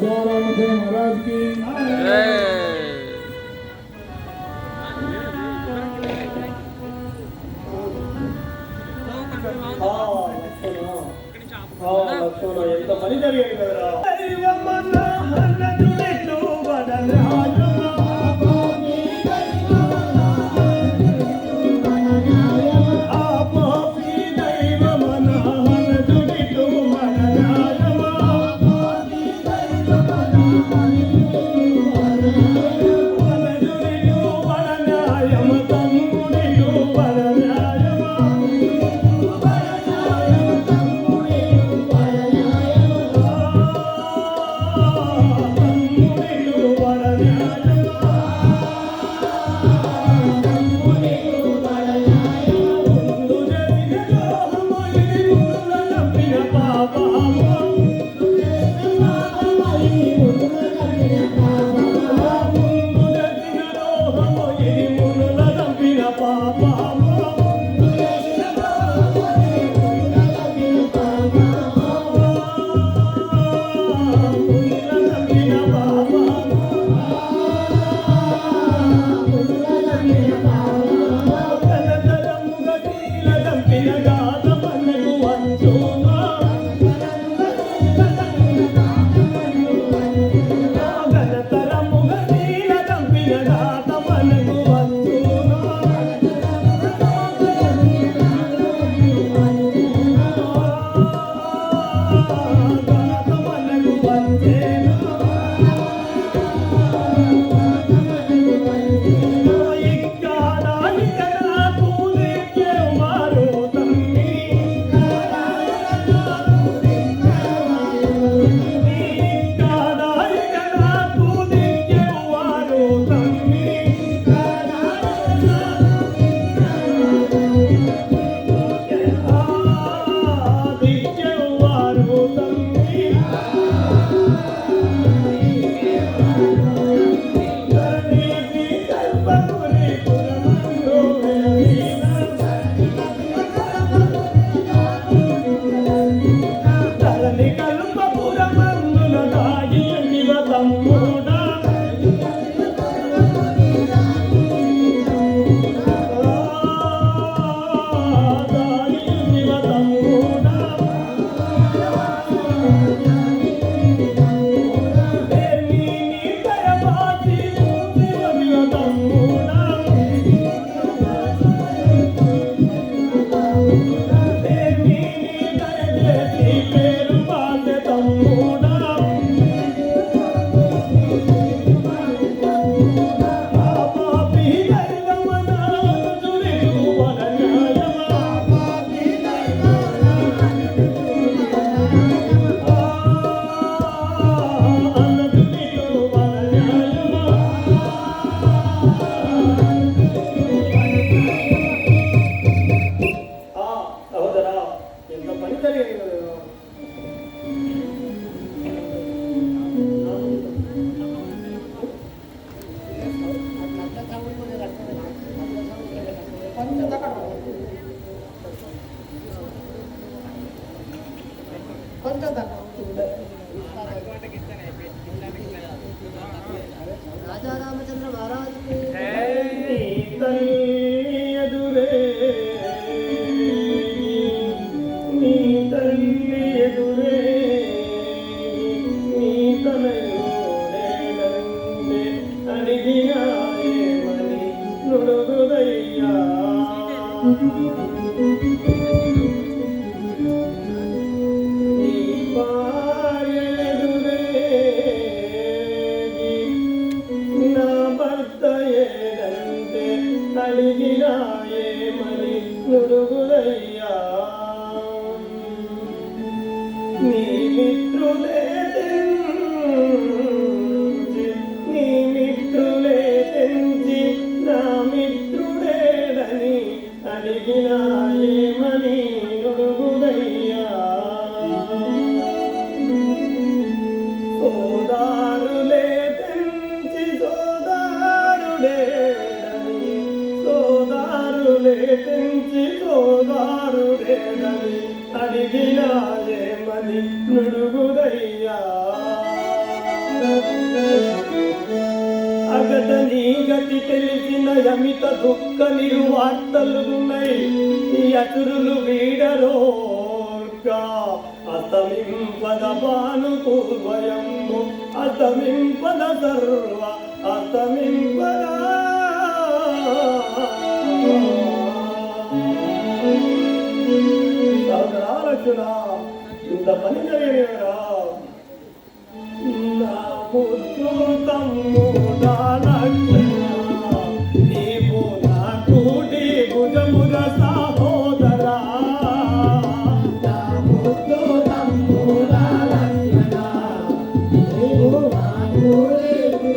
महाराज की ఎంత పని జరిగింది కదరా राजा रामचंद्र महाराज అడిగినాయే మని నుడుగుదయ్యా అగట నీ గతి తెలిసిన యమిత దుఃఖ నిరువార్తలుగున్నై అసురులు వీడరోర్గా అస్తమింపద భానుపూర్వయము అస్తమింపద సర్వ అస్తమింపద లక్షణ ఇంత పని జరిగినరా నా ముద్దు తమ్ముడా లక్షణ నీవు నా కూటి భుజముల సహోదరా నా ముద్దు తమ్ముడా లక్షణ నీవు నా కూటి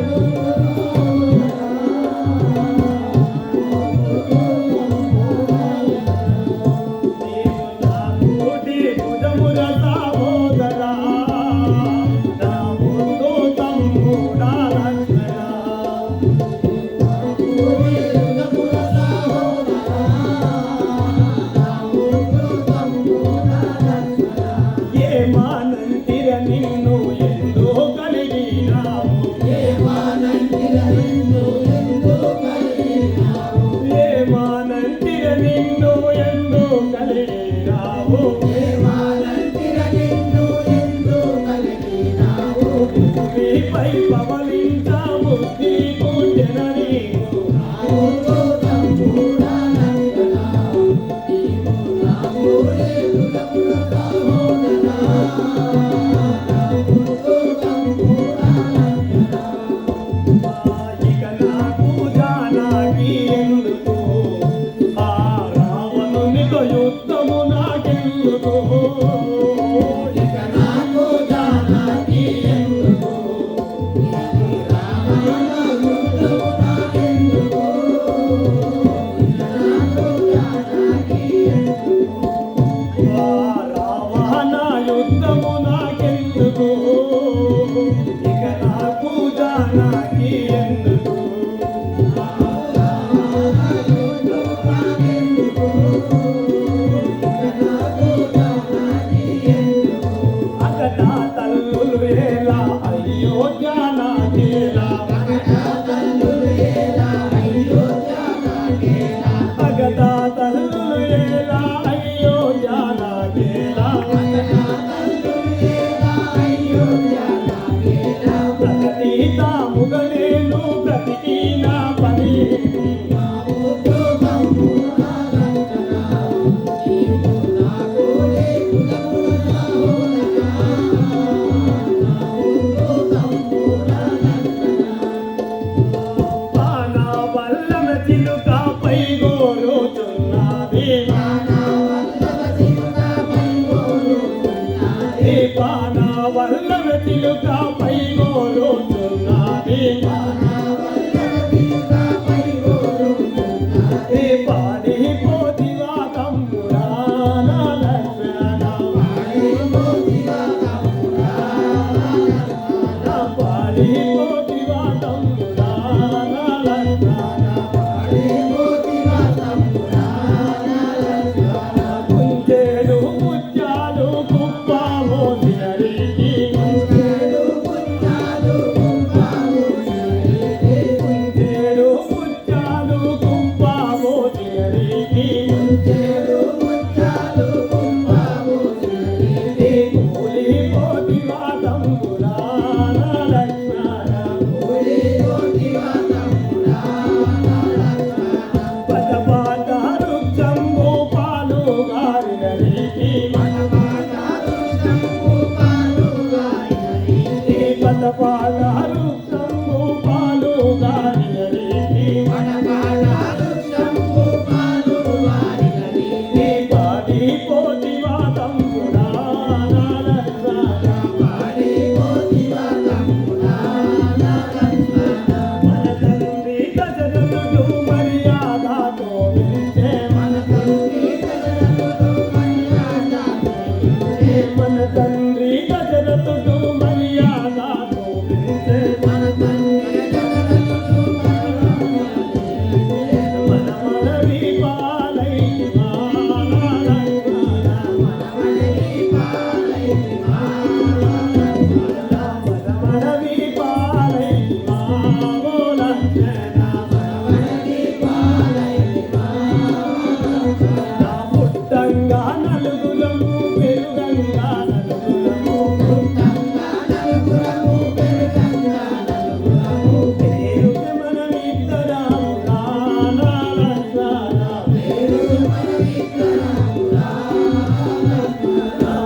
పేరుకి మనమిద్దరము రానా లక్ష్మణ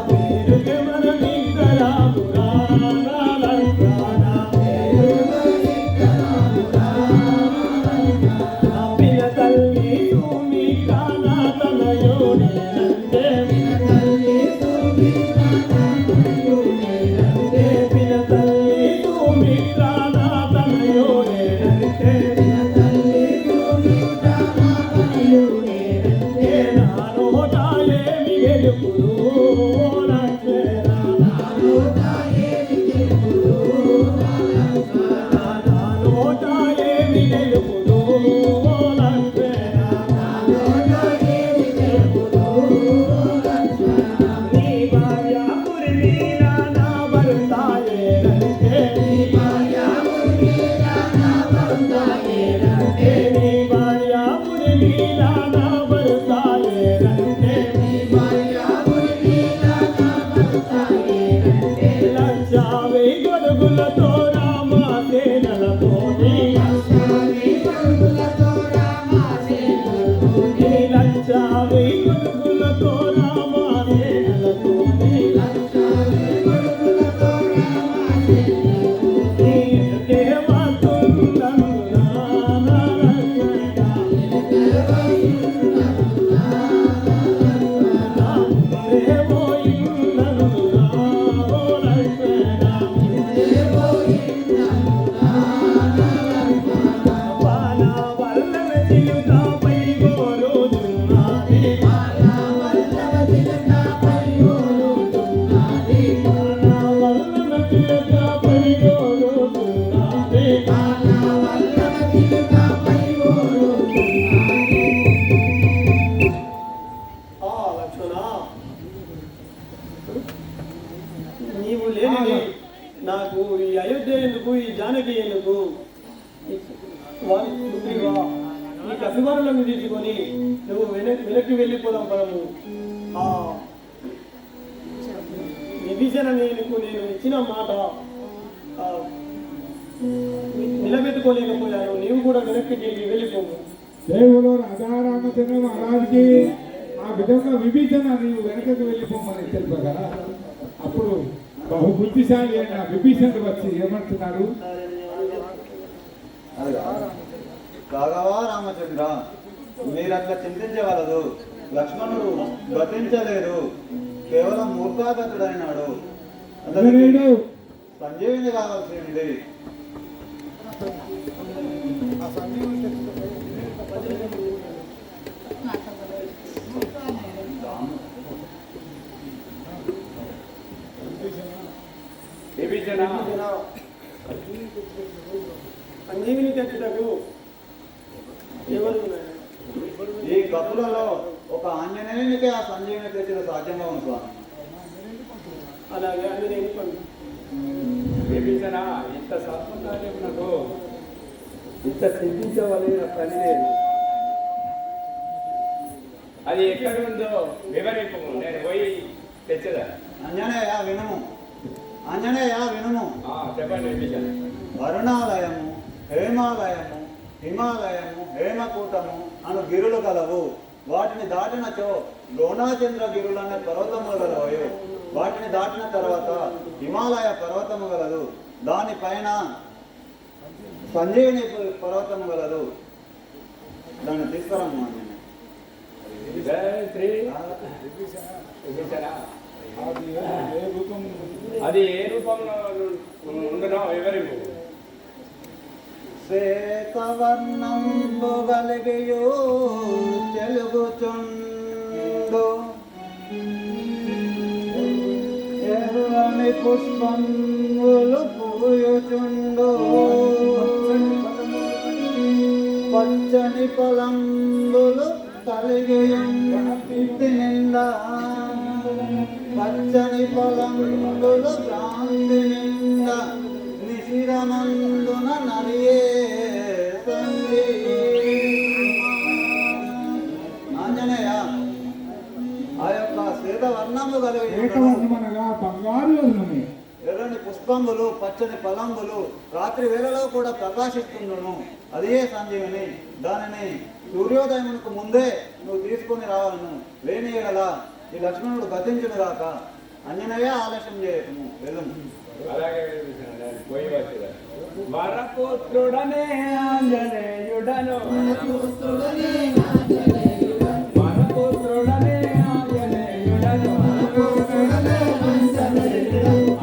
పేరుకి మనమిద్దరము రానా పిన తల్లి సుమిత్రన తనయుడేనంటే పిన తల్లి సుమిత్రన తనయుడేనంటే నా నోట ఏమి గెలుపులు లక్ష్మణ నా నోట ఏమి గెలుపులు నీ భార్య పురిమీల నా భర్తాయేనంటే నీ భార్య పురిమీల నా భర్తాయేనంటే లక్షావే గొడుగులతో రామసేనలతోని లక్షావే గొడుగులతో రామసేనలతోని దేవతుందను నీవు లేని నాకు ఈ అయోధ్య ఎందుకు, ఈ జానకి ఎందుకు? వారి పుత్రిగా ఈ కసివారులను తీసుకొని నువ్వు వెనక్కి వెళ్ళిపోదాం పదము. ఆ విభీషణ నేను ఇచ్చిన మాట నిలబెట్టుకోలేకపోయాను. నీవు కూడా వెనక్కి వెళ్ళిపోము. దేవుడు రాజారామచంద్ర మహారాజుకి ఆ విధంగా విభీషణ నీవు వెనకకు వెళ్ళిపోమని తెలుపగా అప్పుడు బహు బుద్ధిశాలి అయిన విభీషణుడు వచ్చి ఏమంటున్నాడు? రాఘవా రామచంద్ర, మీరంతా చింతించగలదు. లక్ష్మణుడు గతించలేదు, కేవలం మూర్ఖాగతుడైనాడు. అతనికి సంజీవిని కావాల్సింది. సంజీవిని తెచ్చుటకు ఎవరు? ఈ కపులలో ఒక ఆంజనేయునికి ఆ సంజీవిని తెచ్చిన సాధ్యంగా ఉంది స్వామి. అలాగే ఆంజనేయుని పండు. విభీషణ, ఇంత సత్సంగాలకు ఇంత చింతించవలసిన పని లేదు. అది ఎక్కడ ఉందో వివరింపు, నేను పోయి తెచ్చదా. ఆంజనేయ వినుము, ఆంజనేయ వినుము. చెప్పండి విభీషణ. వరుణాలయము, హేమాలయము, హిమాలయము, హేమకూటము అను గిరులు గలవు. వాటిని దాటినచో ద్రోణాచంద్ర గిరులనే పర్వతములు గలవు. వాటిని దాటిన తర్వాత హిమాలయ పర్వతము గలదు. దానిపైన సంజీవిని పర్వతము గలదు. దాన్ని తీసుకురమ్మ. అది ఏ రూపంలో ఉండనో వివరింపు. శ్వేతవర్ణంబు గలిగియు తెలుగుచుండు, ఎర్రని పుష్పములు పూయుచుండు, పచ్చని పొలంబులు కలిగియుంటి నిండా, పచ్చని పొలంబులు ప్రాంతి నిండా, నిశిరమందున నరియే ఆంజనేయ, ఆ యొక్క శ్వేత వర్ణము కలిగి బంగారు వర్ణమే, ఎర్రని పుష్ప పుష్పంబులు పచ్చని ఫలంబులు రాత్రి వేళలో కూడా ప్రకాశిస్తుండును. అదే సంజీవిని. దానిని సూర్యోదయమునకు ముందే నువ్వు తీసుకొని రావాలను. లేని ఎడల ఈ లక్ష్మణుడు గతించును గాక. అంజనేయ ఆలస్యం చేయటము వెళ్ళము. అలాగే పోయి వచ్చేదా వరపుత్రుడనే ఆంజనేయుడను వరపుత్రుడనే ఆంజనేయుడను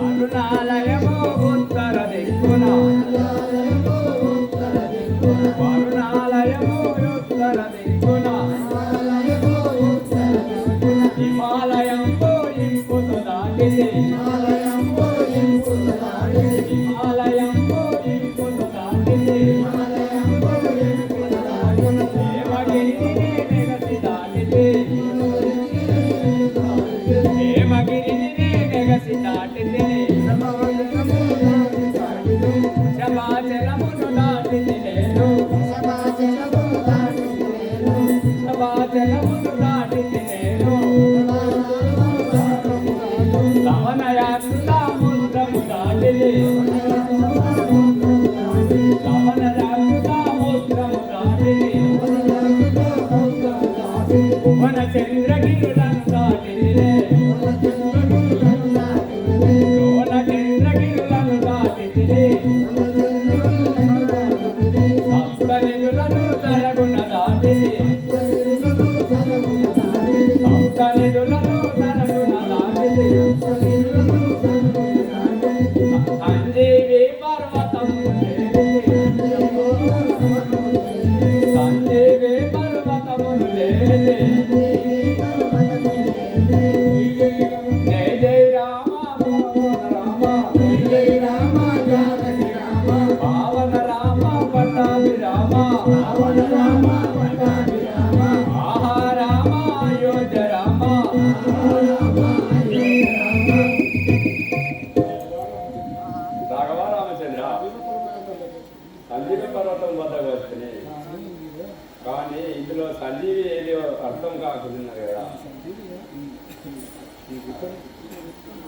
అరుణాలయము ఉత్తర దిక్కున అరుణాలయము ఉత్తర దిక్కున హిమాలయం పోయింపుతు దాటితే హిమాలయం పోయింపుతు దాటితే హేమగిరిని నెగసి దాటితే హేమగిరిని నెగసి దాటితే శవాచలమును దాటితే నేను శవాచలమును దాటితే నేను లవణయాత్ర ముద్రము దాటితే లవణయాత్ర ముద్రము దాటితే భువన చంద్రగిరులను దాటితే భువన చంద్రగిరులను దాటితే సప్తనిధులను తరగున దాటితే సప్తనిధులను తరగున దాటితే సంజీవి పర్వతము సంజీవి పర్వతమును లేతే జయ జయ రామ రామ జయ రామ జానకి రామ పావన రామ పట్టాభి రామ పావన రామ పట్టాభి రామ ఆహా రామ అయోధ్య రామ రాఘవ రామచంద్ర సంజీవి పర్వతం వద్దకు వచ్చినాయి కానీ ఇందులో సంజీవి ఏదో అర్థం కాకున్నది కదా.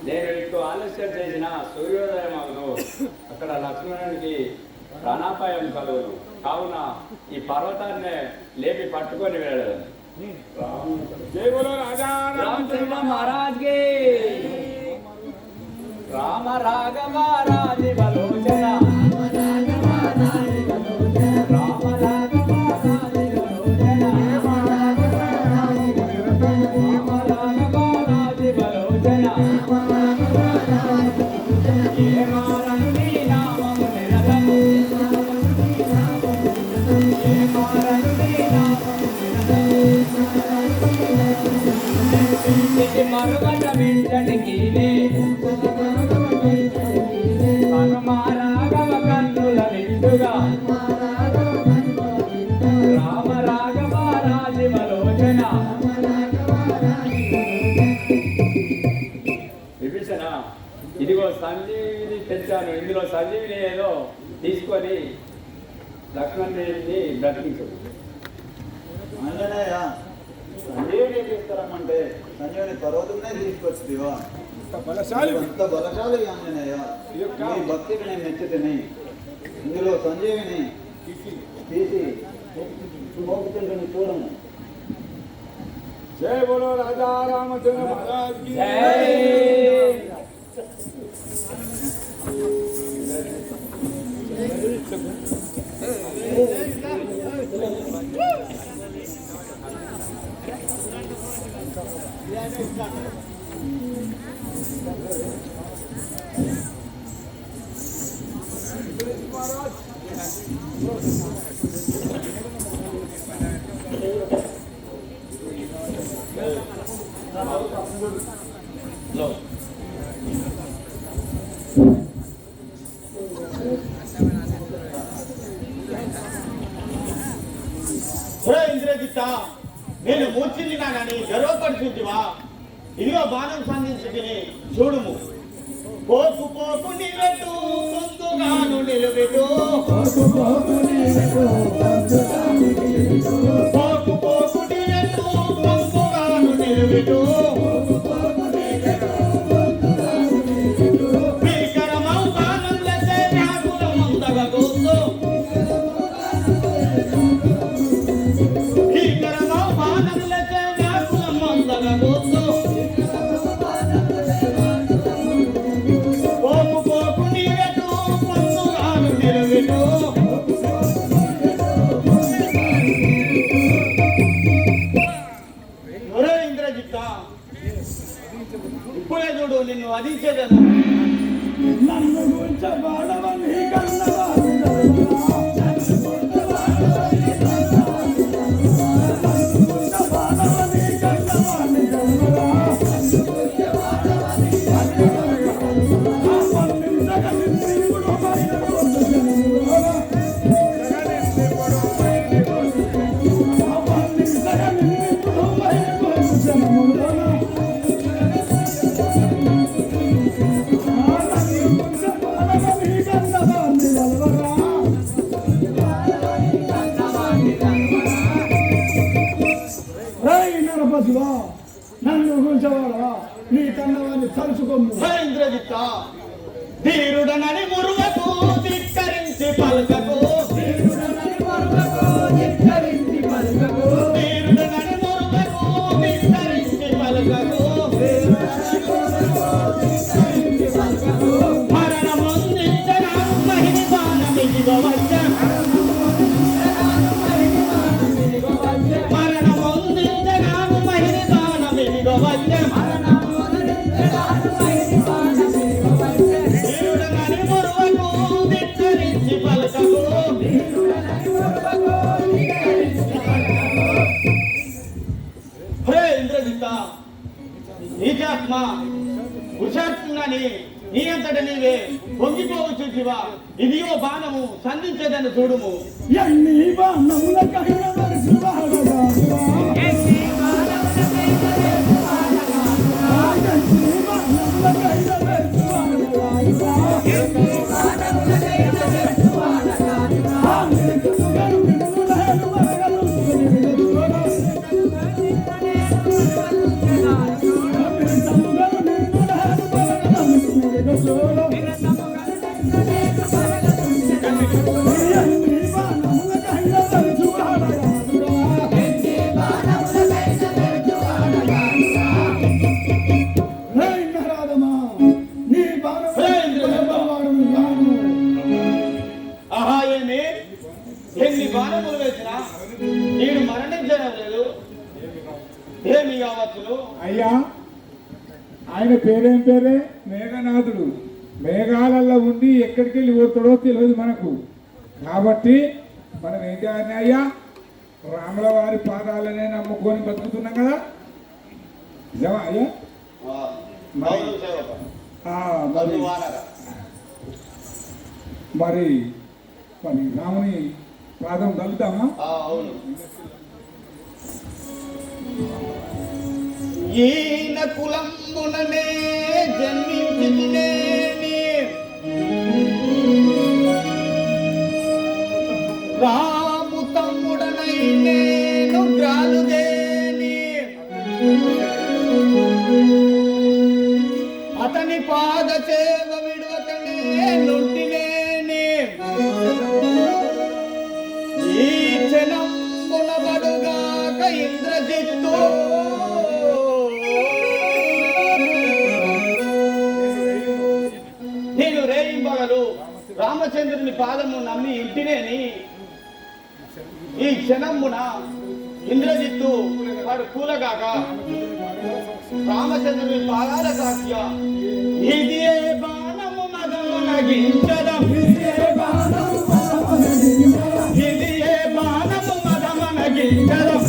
నేను ఎక్కువ ఆలస్యం చేసిన సూర్యోదయం అవును అక్కడ లక్ష్మణునికి ప్రాణాపాయం కలుగును. కావున ఈ పర్వతాన్ని లేపి పట్టుకొని వెళ్ళదు. జై బోలో రాజా రామచంద్ర మహారాజ్ కి రామ రాఘవ రాజి బలోచన రామ రాఘవ రాజి బలోచన రామ రాఘవ రాజి బలోచన ఏ మారను నీ నామము నిరతము ఏ మారను నీ నామము నిరతము మరుగట వింటనికి హనుమారాఘవ కన్నుల నిండుగా రామ రాఘవ రాజీవలోచన. విభీషణ ఇదిగో సంజీవిని తెచ్చాను. ఇందులో సంజీవిని ఏదో తీసుకొని లక్ష్మణుడిని బ్రతికించు. అంజనేయ సంజీవిని తీసుకురమ్మంటే సంజీవిని పర్వతంనే తీసుకొచ్చిదివా. బలశాలి అంత బలశాలి ఆంజనేయ. నీ భక్తికి నేను మెచ్చుతిని. ఇందులో సంజీవిని తీసి మోపుతుంటే చూడము. జై బోలో రాజా రామచంద్ర మహారాజ్ కి జై. ఇంద్రజిత్త, నేను మూర్ఛిల్లినా కానీ గర్వపడుచుంటివా? ఇదిగో బాణం సంధించుకుని చూడుము. పోకు పోకు నిలబెట్టు ముందుగాను నిలబెట్టు. పోకు పోకు నిలబెట్టు ముందుగాను నిలబెట్టు. భీకరమౌ ఒరే ఇంద్రజిత్త, ఇప్పుడే చూడు నిన్ను వధించేదను. నన్ను గుంచబాడవని కన్నవా నరపశువా, నన్ను గుంచవాడవా, నీ కన్నవాన్ని తలుచుకోము. ఇంద్రజిత్త, ధీరుడనని మురువకు ధిక్కరించి పలుకకు. ధీరుడనని మురువకు ధిక్కరించి పలుకకు. మరణమొందించిన మహిని బాణమిదిగో వచ్చె. మరణమొందించిన మహిని బాణమిదిగో వచ్చె. ధీరుడనని మురువకు ధిక్కరించి పలుకకు. హే ఇంద్రజిత్త, నీచాత్మ పురుషార్థులని నీ అంతట నీవే పొంగిపోవచ్చు శివా. ఇదియో బాణము సంధించేదని చూడుము. ఎన్ని బాణములకైనా వరుసవాడగా ఆహా, ఏమి ఎన్ని బాణములు వేసినా నేను మరణించడం లేదు. ఏమి కావచ్చును? అయ్యా, ఆయన పేరేం పేరే? మేఘనాథుడు. మేఘాలలో ఉండి ఎక్కడికి వెళ్ళి పోతాడో తెలియదు మనకు. కాబట్టి మనం ఏం చేయాలి అయ్యా? రాముల వారి పాదాలనే నమ్ముకొని బతుకుతున్నాం కదా, నిజమా అయ్యా? అవును సేవక. ఆ, మరి వానరా. మరి మరి రాముని పాదం కలుద్దామా? అవును. ఈయన కులంబుననే జన్మించితినేని రాము తమ్ముడనై నేను గ్రాలుదేని అతని పాద సేవ విడువకనే నుంటినేని ఈ క్షణంబున బడుగాక ఇంద్రజిత్తు నేను రేయింబగలు రామచంద్రుని పాదము నమ్మి ఇంటినేని ఈ క్షణమున ఇంద్రజిత్తు వాడు కూలగాక రామచంద్రుని పాదాల సాక్ష్య ఇది ఏ బాణము మదమనగించడం. ఇది ఏ బాణము మదమనగించడం.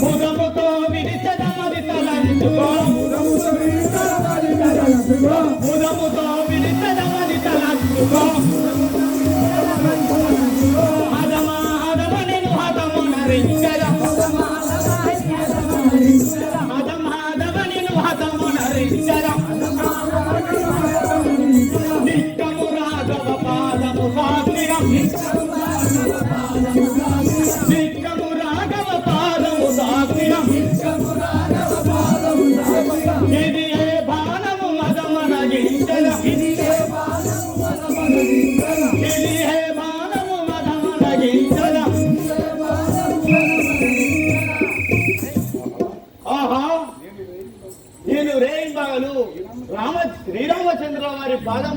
ముదముతో విడిచదమది తలంచుకో. ముదముతో విడిచదమది తలంచుకో. హదమ నేను హదమునరించద. హదమ నేను హదమునరించద.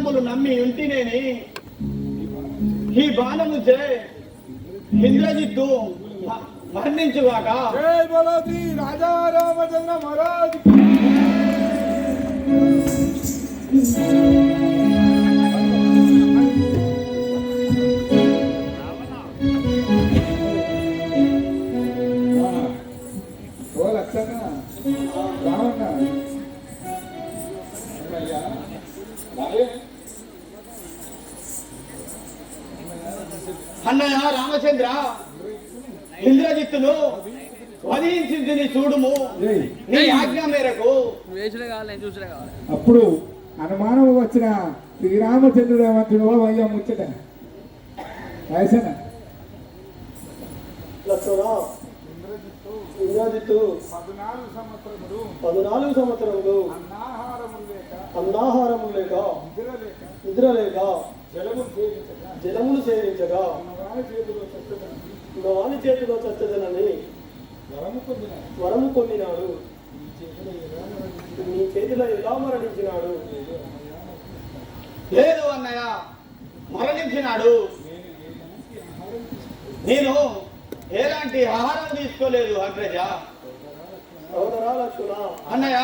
వచనములు నమ్మి ఉంటినేని ఈ బాణము చే ఇంద్రజిత్తు మరణించుగాక. జై బోలో శ్రీ రాజా రామచంద్ర మహారాజ్ రావణ అన్నయ్య రామచంద్ర, ఇంద్రజిత్తును వధించింది చూడుము. నీ ఆజ్ఞ మేరకు. అప్పుడు అనుమానం వచ్చిన శ్రీరామచంద్రుడు ఏమంటుడో వయ్య ముచ్చట వయసన లక్ష్మణ, ఇంద్రజిత్తు 14 సంవత్సరములు అన్నాహారము లేక నిద్ర లేక జలములు సేవించగా వాని చేతిలో చచ్చదనని వరము పొందినాడు. నీ చేతిలో ఎలా మరణించినాడు? లేదు అన్నయ్య, మరణించినాడు. నేను ఎలాంటి ఆహారం తీసుకోలేదు అగ్రజ. సోదరా లక్ష్మణ, అన్నయ్య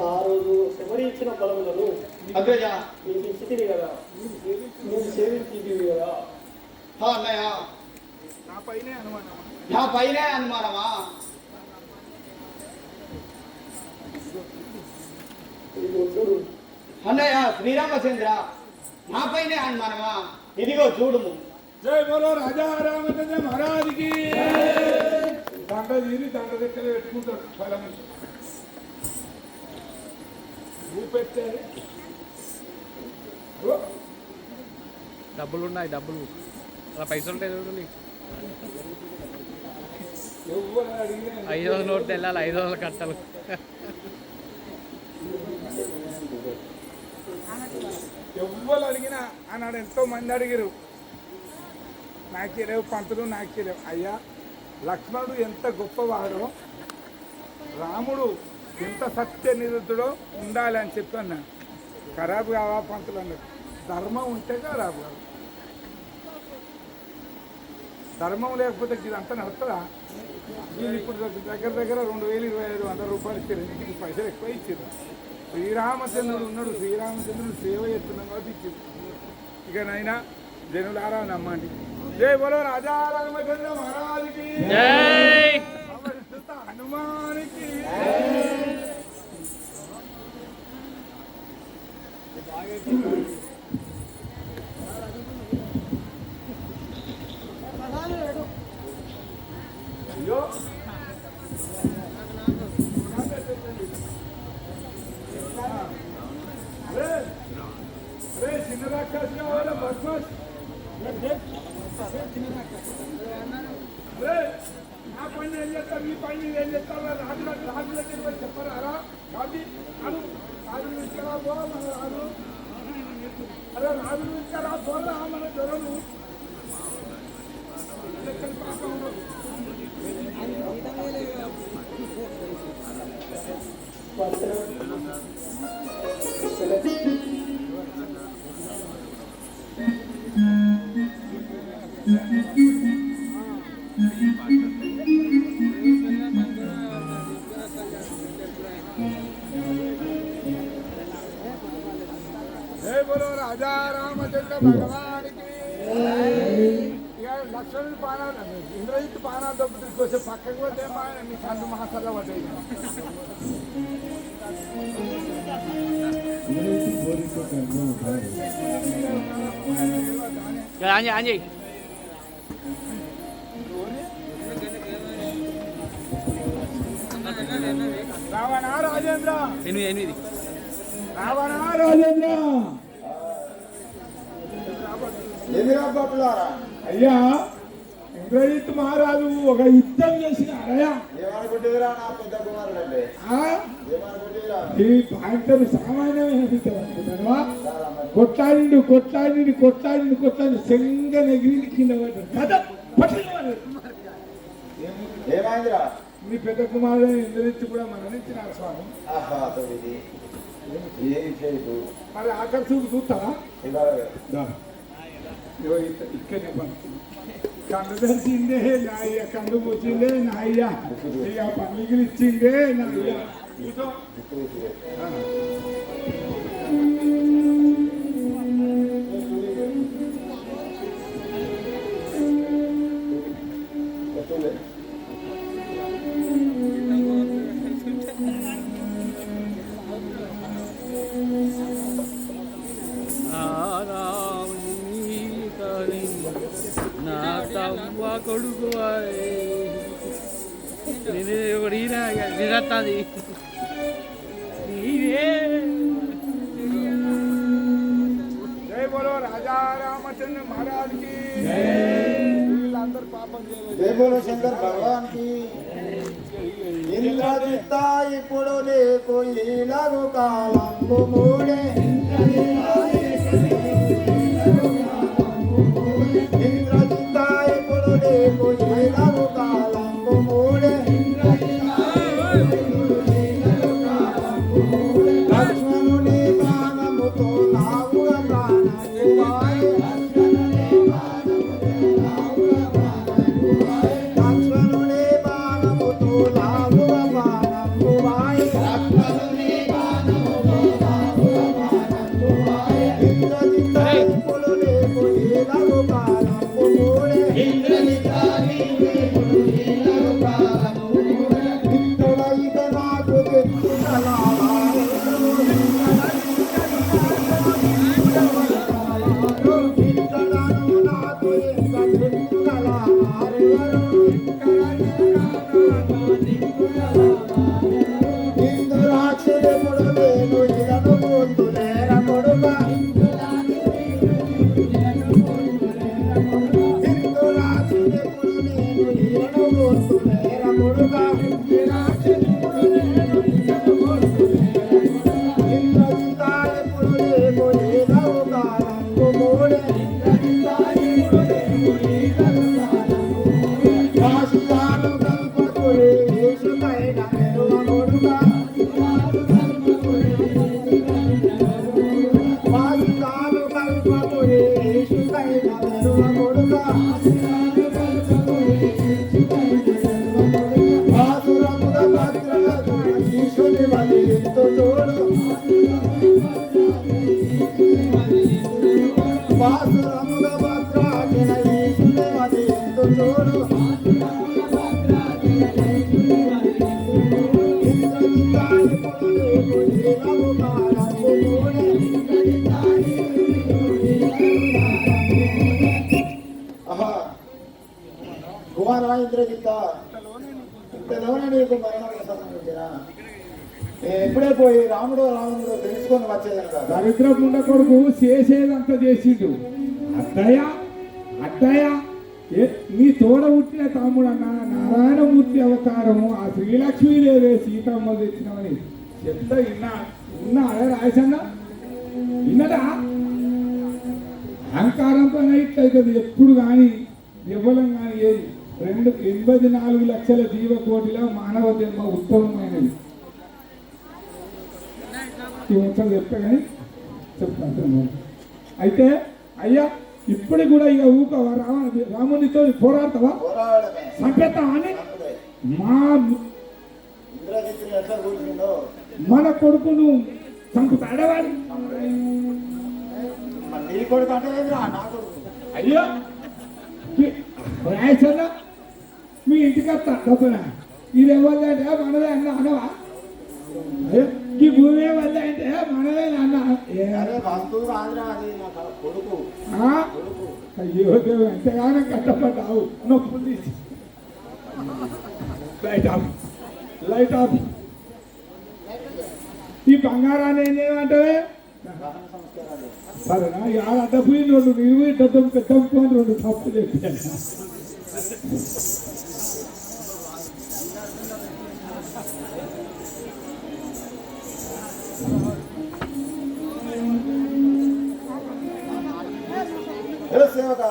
ఆ రోజు శబరి ఇచ్చిన ఫలములను అగ్రజ నీకు ఇచ్చితివి కదా, నీకు సేవించితివి కదా. అన్నయ్య నా పైనే అనుమానమా? ఇదిగో చూడు. అన్నయ్య శ్రీరామచంద్ర, నా పైనే అనుమానమా? ఇదిగో చూడుము. జై బోలో రాజా రామచంద్ర మహారాజుకి. దండ తీరి దండ దగ్గర పెట్టుకుంటాడు ఫలం పెట్టారు. డబ్బులు ఉన్నాయి, డబ్బులు అలా పైసలు ఉంటాయి చూడు నీకు. 500 నోట్లు వెళ్ళాలి, 500 కట్టాలి. ఎవ్వరు అడిగినా అన్నాడు. ఎంతో మంది అడిగారు, నాకే లేవు పంతులు, నాకే లేవు. అయ్యా, లక్ష్మణుడు ఎంత గొప్పవాడో, రాముడు ఎంత సత్యనిరుద్ధుడో ఉండాలి అని చెప్పి అన్నాడు. ఖరాబు కావా పంతులు అన్నాడు. ధర్మం ఉంటే ఖరాబు కాదు. ధర్మం లేకపోతే ఇదంతా నడుతుందా? వీళ్ళు ఇప్పుడు దగ్గర 2025 రూపాయలు ఇచ్చారు. ఇంటికి పైసలు ఎక్కువ ఇచ్చారు. శ్రీరామచంద్రుడు ఉన్నాడు, శ్రీరామచంద్రుడు సేవ చేస్తున్నాం కాబట్టి ఇచ్చారు. ఇక నైనా జనులారా నమ్మండి. జై బోలో రాజా రామచంద్ర మహారాజుకి, హనుమానికి. అయ్యో అరే చిన్న రాక్షసు కావాలా బద్మాష్? నా పని ఏం చేస్తారు, మీ పని మీరు ఏం చేస్తారు? రాజులకి చెప్పరా? రాజు రాజు రాజు ఇచ్చారా పో మన రాజు. అరే రాజు ఇచ్చారా పోరా మన దొరలు. పాపం జై బోలో రాజా రామచంద్ర భగవానికి. ఇక లక్ష్మణుడి పానాలు, ఇంద్రజిత్తు పానాలు దొబ్బుతుంది. కొంచెం పక్కకు పోతే మీ చంద్ర మహాసల్ల పడ్డాయి. ఆంజయ్ రావణ రాజేంద్ర, 8 రావణ రాజేంద్ర. అయ్యా, ఇంద్రజిత్ మహారాజు ఒక యుద్ధం చేసిన అరయా. ఏమనుకుంటుందిరా నా పెద్ద కుమారుడండి? ఏమనుకుంటుందిరా? ఈ పాంటలు సామాన్యమైన కొట్లాడి కొట్లాడి కొట్లాడి కొట్లాడి సెంగ నెగిరి కింద పడ్డాడు. కథ ఏమైందిరా? మీ పెద్ద కుమారుడు ఇంద్రజిత్తు కూడా మరణించినారు స్వామి. ఆహా, తొమ్మిది ఏది చేయదు మరి ఆఖరి చూపు చూస్తావా ఇలా దా. ఇగో ఇక్కడనే పండుతుంది కళ్ళు తెరిచిందే నా అయ్య, కళ్ళు కూర్చిందే నా అయ్య, ఇక పనులు ఇచ్చిందే నా అయ్య. ఇదో. ఆ. నా తవ్వ కొడుకు నేనే ఒకటి నిరత్తది జై బోలో రాజా రామచంద్ర మహారాజ్ కి వీళ్ళందరూ పాపం చేయలేదు. జై బోలో శంకర్ భగవాన్ కి ఇంద్రజిత్త ఇప్పుడు నీకు ఈలగు కాలంబు మూడే ఇంద్రజిత్త ఇప్పుడు నీకు ఈలగు కాలంబు మూడే లక్ష్మణుని ప్రాణముతో నావుల ప్రాణమువాయే లక్ష్మణుని బాణముతో లావుల బాణమువాయే ఇంద్రజిత్త ఇప్పుడు నీకు ఈలగు కాలంబు మూడే ఇతడైతే నాకు తెచ్చుటలావారు ఇతడను నాకు ఎంత తెచ్చుటలావారు ఇందురాక్షసుడు నేను ఇలను ముందు నేర కొడుక ఇందురాక్షసుడు నేను ఇలను ముందు నేర కొడుక ఇంద్రజితాయకుడు నేను ఈలవు కాలంబు మూడే వాసుదాను కల్పకుడి యేసుకైన మెరువ కొడుక వాసుదాను కల్పకుడి యేసుకైన మెరువ కొడుక వాసురముద భద్రత ఈశుని వలి ఎంతో తోడు వాసురముద భద్రాకిన ఈశుని వలి ఎంతో తోడు ఇంద్రజితాయకుడు నీకు ఈలవు కాలంబు మూడే ఆహా కుమారా ఇంద్రజిత ఇంతలోనే నీకు మరణం సంభవించినా నేను ఎప్పుడే పోయి రాముడు రావణుడు తెలుసుకొని వచ్చేదాను కదా దరిద్రపుండ కొడుకు చేసేదంతా చేసిండు. అత్తయ్య అత్తయ్య నీ తోడ పుట్టిన తమ్ముడు అన్న నారాయణమూర్తి అవతారము ఆ శ్రీలక్ష్మి లేవే సీతమ్మ తెచ్చినామని చెప్తా విన్నా అదే రాయసన్న విన్నదా అహంకారంతో ఇట్లయితుంది ఎప్పుడు కానీ ఇవ్వలం కానీ ఏది 84 లక్షల జీవకోటిలో మానవ జన్మ ఉత్తమమైనది. ఈ ముచ్చలు చెప్తా కానీ చెప్తాను. అయితే అయ్యా ఇప్పటికి కూడా ఇక ఊక రామునితో పోరాడతావా పోరాడమే సంపేస్తావా అని మా ఇంద్రజిత్తుని ఎట్లా కూర్చుందో మన కొడుకును చంపుతాడేవాడు. మరి నీ కొడుకు అంటే ఏందిరా నా కొడుకు అయ్యో రాయసన్న మీ ఇంటికి వస్తా తప్పన ఇది ఎవరిదంటే మనదే అన్న అనవా? అయ్యో ఈ భూమి ఎవరిదే అంటే మనదే అన్న. అరే వస్తువు కాదురా అది నా కొడుకు కొడుకు అయ్యో దేవు ఎంతగానో కష్టపడ్డావు. నొప్పులు తీసి లైట్ ఆఫ్ లైట్ ఆఫ్. ఈ బంగారాన్ని ఏమంటే దహన సంస్కారాలు సరేనా ఇక అడ్డపోయి 2 నీరు పెద్ద 2 తప్పు చెప్పాను. సేవక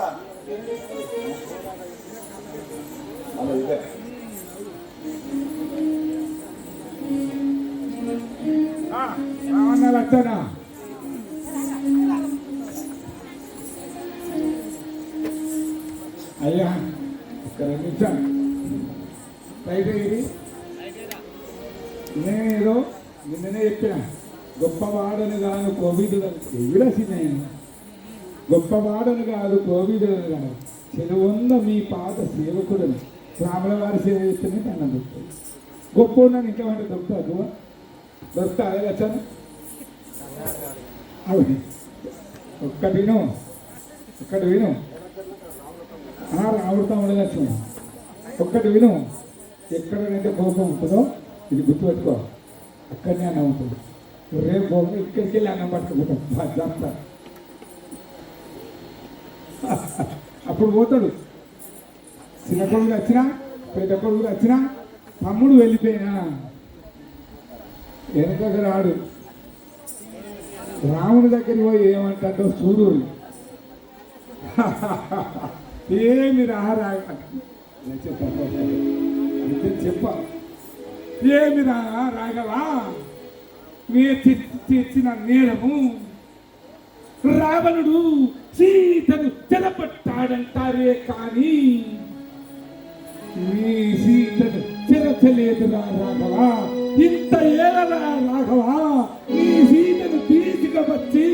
అలా ఇదే రావణ వచ్చానా అయ్యా ఒక్క 2 నిమిషాలు రైట్ ఇది నేనేదో నిన్ననే చెప్పిన గొప్పవాడని కాదు కోవిదుడు ఎవిడసినాయి గొప్పవాడని కాదు కోవిదుడని కాదు చెరువంద మీ పాద సేవకుడని రాముల వారి సేవ చేస్తేనే దండం దొరుకుతుంది గొప్ప ఉన్నాను ఇంకా అంటే దొరుకుతా అదే వచ్చాను అవి ఒక్కటి విను రాముడితో ఉండవచ్చు ఒక్కటి విను ఎక్కడైతే కోపం ఉంటుందో ఇది గుర్తుపెట్టుకో అక్కడనే అన్నం ఉంటుంది రేపు ఇక్కడికి వెళ్ళి అన్నం పట్టుకుపోతాం అప్పుడు పోతాడు చిన్న కొడుకు వచ్చినా పెద్ద కొడుకు వచ్చినా తమ్ముడు వెళ్ళిపోయినా వెనక రాడు రాముడి దగ్గరికి పోయి ఏమంటాడో చూడు ఏమి రాగా చెప్ప ఏమి రాగవా నే తెచ్చిన నేరము రావణుడు సీతను చెరపట్టాడంటారే కానీ నీ సీతను చెరచలేదురా రాఘవా ఇంత ఏలరా రాఘవా నీ సీతను తీసుకువచ్చి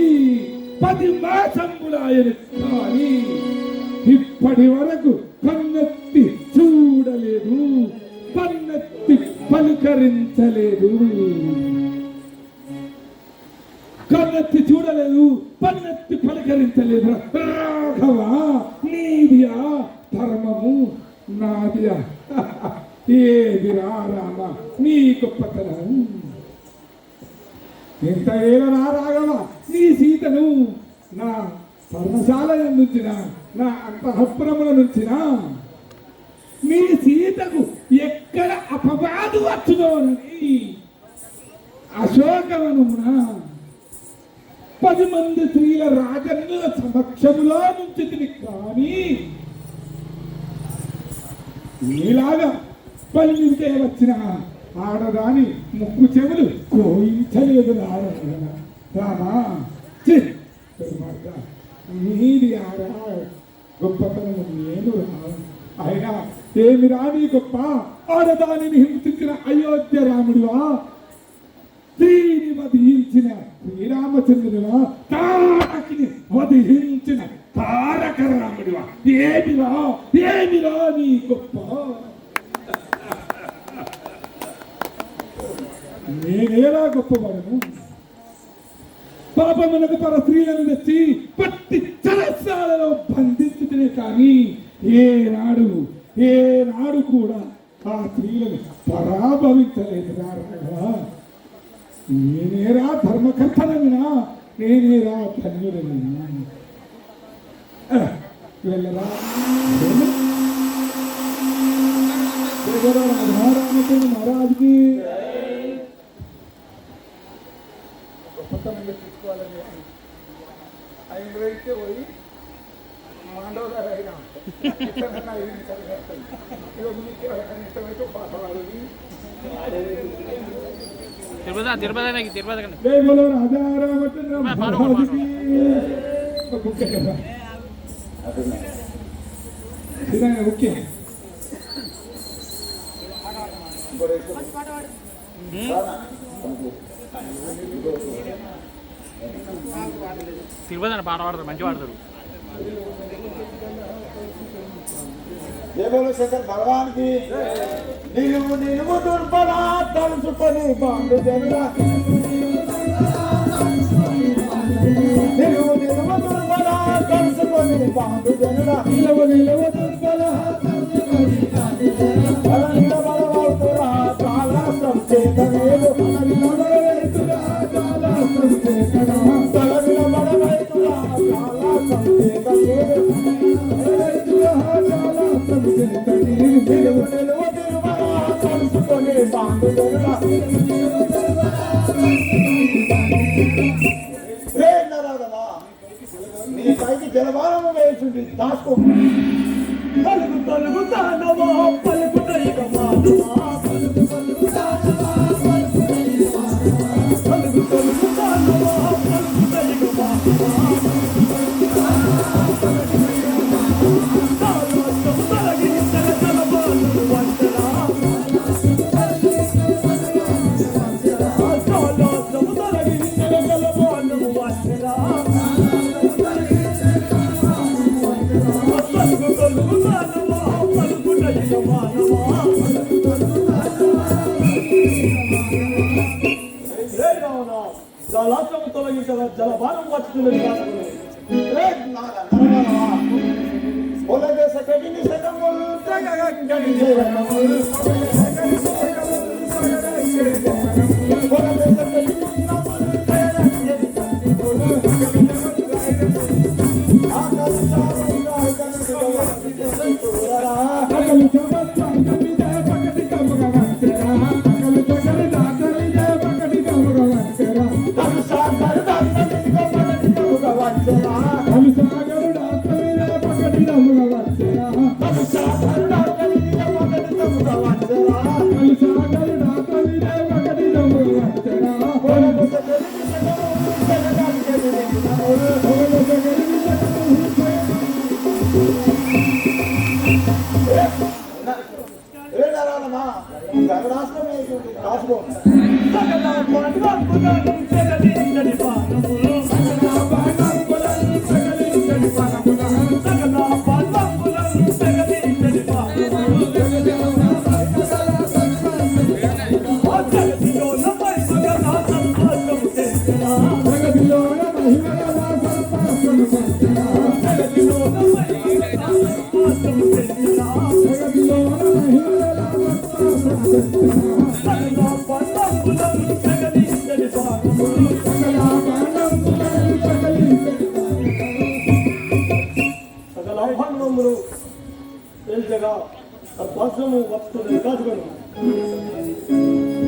10 మాసములాయను కానీ ఇప్పటి వరకు కన్నెత్తి చూడలేదు పన్నెత్తి పలుకరించలేదు కన్నెత్తి చూడలేదు పన్నెత్తి పలకరించలేదు రాఘవా నీదియా ధర్మము నాదియా ఏదిరా రామ నీ గొప్పతనం ఎంత ఏలరా రాఘవ నీ సీతను నా పర్ణశాల నుంచిన నా అంతఃపురముల నుంచిన నీ సీతకు ఎక్కడ అపవాదు వచ్చునోనని అశోకవనమున 10 మంది స్త్రీల రాజన్నుల సమక్షములో నుంచి కానీ నీలాగా పల్లింటే వచ్చిన ఆడదాని ముక్కు చెవులు కోయించలేదు రామా నీది ఆరా గొప్పతనము నేను అయినా ఏమి రాని గొప్ప ఆడదానిని హింసించిన అయోధ్య రాముడివా స్త్రీని వధించిన శ్రీరామచంద్రుడివా తారకిని వధించిన తారక రాముడివా ఏమిరా నీ గొప్ప నేనేలా గొప్పవాడను పాపమునకు పర స్త్రీలను తెచ్చి పట్టి చరసాలలో బంధించుతనే కానీ ఏనాడు కూడా ఆ స్త్రీలను పరాభవించలేదు రాగా నేనేరా ధర్మకర్తనమినా నేనేరా ధన్యుడమినా వెళ్ళరా రాధారామచంద్ర మహారాజుకి గొప్పతనంగా తీసుకోవాలని ఆయన అయితే పోయి మాండవ గారు అయినా ఇష్టమైతే పాట వాడని బోలో రాధారామచంద్ర మహారాజుకి ఓకే తిరుపతి పాట పాడతారు మంచి పాడతారు దేవోలు శంకర్ భగవాన్కి నిలువు దుర్బల తలుచుకొని బాండు జనుడా నిలువు దుర్బల తలుచుకొని బాండు జనుడా నిలువు దుర్బల బలవతురా చాలా సంచేతనేలు బలవతురా చాలా సంచేతనేలు నీ పైకి జలవారము వేసింది దాసుకో పలుకు తానవా పలుకు పలుకు జలాశయం తొలగించగా జలపానం వచ్చుతున్నది కాసుకుని వర్షము వస్తుంది కాదుకొని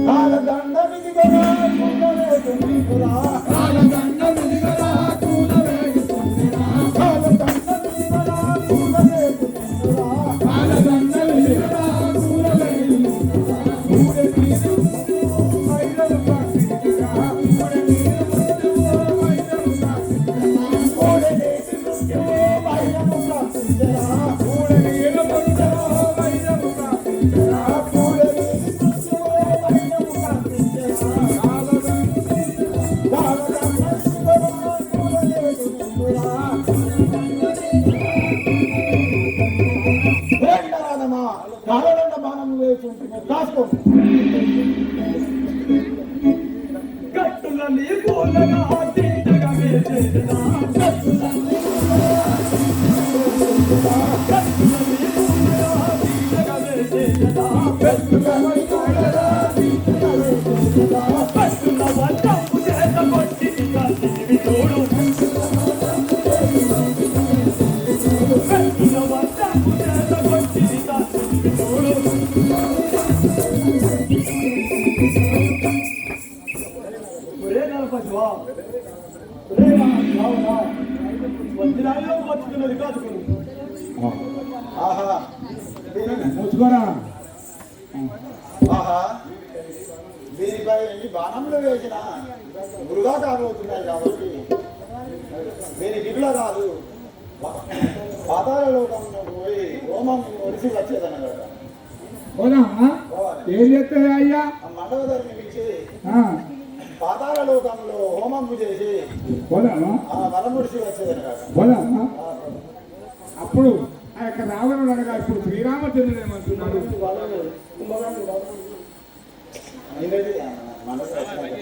కాలదండ విధిగల కూలవేగుతుందిరా కాలదండ విధిగల కూలవేగుతుందిరా కాలదండ విధిగల కూలవేగుతుందిరా కాలదండ విధిగల కూలవేగుతుందిరా ఊరే తీరు మైదలు కాసిరా ఊరే తీరు మైదలు కాసిరా ఊరే తీరు మైదలు కాసిరా ఊరే తీరు మైదలు కాసిరా ఊరే కాలదండ బాణం వేసుకుంటున్నా కాసుకో గట్టులని పూలగా తింటగా వేసేదనా గట్టులని పూలగా తింటగా వేసేదనా పెట్టులని పూలగా తింటగా వేసేదనా పట్టున వడ్డము చేత కొట్టి కాసివి తోడు పట్టున వడ్డము చేత కొట్టి కాసివి తోడు ఒరే నరపతివా ఒరే రావణా వజ్రాల్లో బతుకున్నది కాదుకొని ఆహా మూసుకోరా ఆహా దీనిపై ఎన్ని బాణంలో వేసిన వృధా కాబోతున్నాయి కాబట్టి దీని గిట్ల కాదు పాతాళ లోకంలో పోయి రోమం ఒడిసి వచ్చేదన్న కదా పోనా ఏం చెప్తాయి అయ్యా ఆ మండపధరిని పిలిచి పాతాళ లోకంలో హోమం చేసి పోదామా ఆ వరముడిసి వచ్చేదన్న కదా పోదామా అప్పుడు ఆ యొక్క రావణుడు అనగా ఇప్పుడు శ్రీరామచంద్రుడు ఏమంటున్నాడు ఏంటది మండపం వచ్చినాక.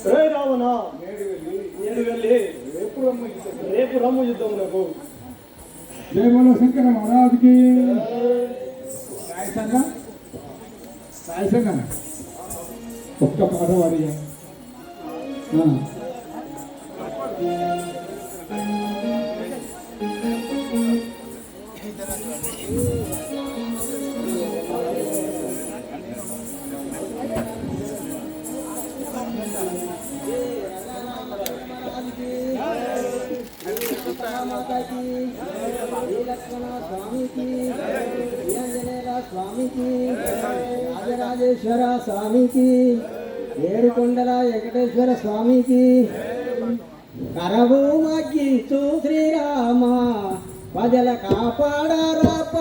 రే రావణ నేడు వెళ్ళి రేపు రమ్ము యుద్ధమునకు జయ బోలో శంకర మహారాజుకి సాయసంగా ఒక్క పాట వాడియా స్వామికి రాజరాజేశ్వర స్వామికి ఏడుకొండల వెంకటేశ్వర స్వామికి కరవు మగ్గించు శ్రీరామ ప్రజల కాపాడారా